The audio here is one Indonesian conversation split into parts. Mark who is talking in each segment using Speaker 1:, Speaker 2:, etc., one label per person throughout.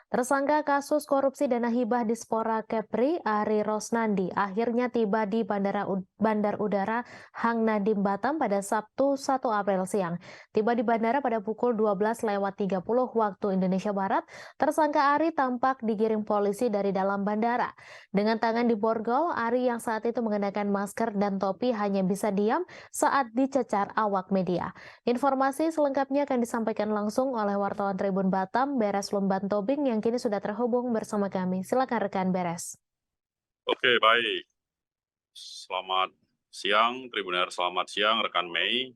Speaker 1: Tersangka kasus korupsi dana hibah Dispora Kepri, Ari Rosnandi, akhirnya tiba di Bandar Udara Hang Nadim Batam pada Sabtu 1 April siang. Tiba di bandara pada pukul 12.30 waktu Indonesia Barat, tersangka Ari tampak digiring polisi dari dalam bandara. Dengan tangan diborgol, Ari yang saat itu mengenakan masker dan topi hanya bisa diam saat dicecar awak media. Informasi selengkapnya akan disampaikan langsung oleh wartawan Tribun Batam, Beres Lumban Tobing yang kini sudah terhubung bersama kami. Silakan rekan Beres.
Speaker 2: Oke, baik. Selamat siang, Tribuner. Selamat siang, rekan Mei.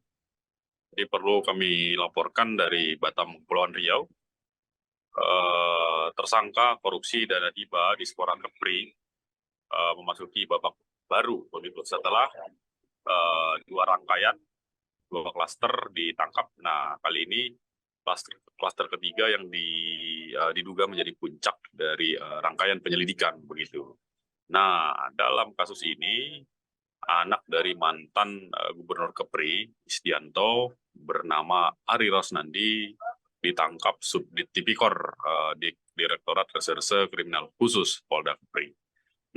Speaker 2: Jadi perlu kami laporkan dari Batam, Kepulauan Riau. Tersangka korupsi dana hibah Dispora Kepri memasuki babak baru begitu setelah dua rangkaian, dua klaster ditangkap. Nah, kali ini klaster ketiga yang diduga menjadi puncak dari rangkaian penyelidikan begitu. Nah, dalam kasus ini anak dari mantan Gubernur Kepri, Isdianto, bernama Ari Rosnandi, ditangkap Subdit Tipikor di Direktorat Reserse Kriminal Khusus Polda Kepri.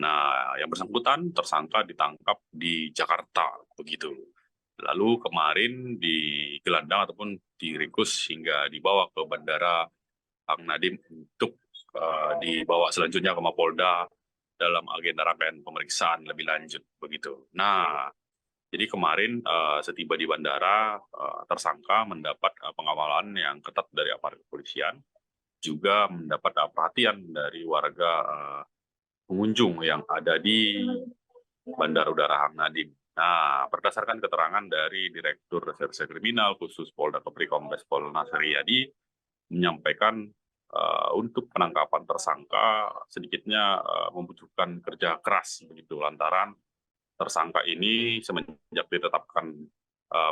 Speaker 2: Nah, yang bersangkutan tersangka ditangkap di Jakarta, begitu. Lalu kemarin digelandang ataupun diringkus hingga dibawa ke Bandara Hang Nadim untuk dibawa selanjutnya ke Mapolda dalam agenda rangkaian pemeriksaan lebih lanjut begitu. Nah, jadi kemarin setiba di bandara tersangka mendapat pengawalan yang ketat dari aparat kepolisian, juga mendapat perhatian dari warga pengunjung yang ada di Bandara Udara Hang Nadim. Nah, berdasarkan keterangan dari Direktur Reserse Kriminal Khusus Polda Kepri Kombes Pol Nasir Riyadi menyampaikan untuk penangkapan tersangka sedikitnya membutuhkan kerja keras begitu lantaran tersangka ini semenjak ditetapkan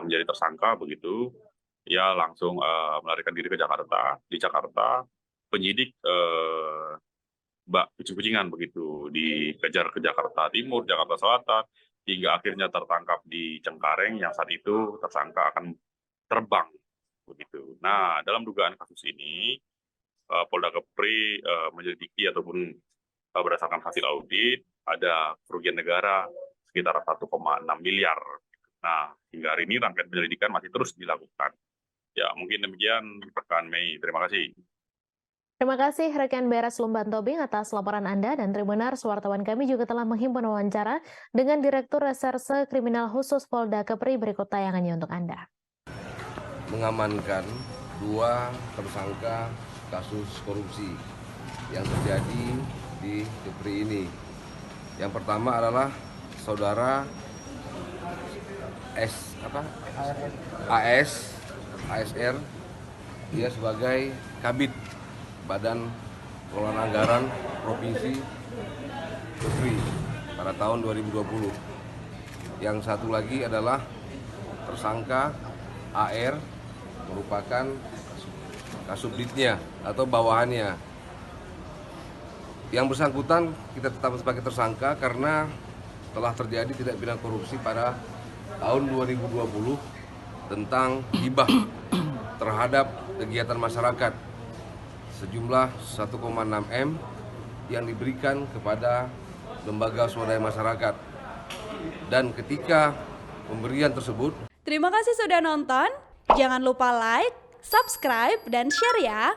Speaker 2: menjadi tersangka begitu ia langsung melarikan diri ke Jakarta. Di Jakarta penyidik kucing-kucingan begitu dikejar ke Jakarta Timur, Jakarta Selatan hingga akhirnya tertangkap di Cengkareng yang saat itu tersangka akan terbang begitu. Nah, dalam dugaan kasus ini Polda Kepri menyelidiki ataupun berdasarkan hasil audit ada kerugian negara sekitar 1,6 miliar. Nah, hingga hari ini rangkaian penyelidikan masih terus dilakukan. Ya, mungkin demikian rekan Mei. Terima kasih.
Speaker 1: Terima kasih rekan Beres Lumban Tobing atas laporan Anda dan Tribunars wartawan kami juga telah menghimpun wawancara dengan Direktur Reserse Kriminal Khusus Polda Kepri. Berikut tayangannya untuk Anda.
Speaker 3: Mengamankan dua tersangka kasus korupsi yang terjadi di Kepri ini. Yang pertama adalah saudara ASR, dia sebagai Kabid Badan Pengelolaan Anggaran Provinsi Kepri pada tahun 2020. Yang satu lagi adalah tersangka AR, merupakan kasubditnya atau bawahannya. Yang bersangkutan kita tetapkan sebagai tersangka karena telah terjadi tindak pidana korupsi pada tahun 2020 tentang hibah terhadap kegiatan masyarakat sejumlah 1,6 M yang diberikan kepada lembaga swadaya masyarakat. Dan ketika pemberian tersebut,
Speaker 4: terima kasih sudah nonton. Jangan lupa like, subscribe, dan share ya.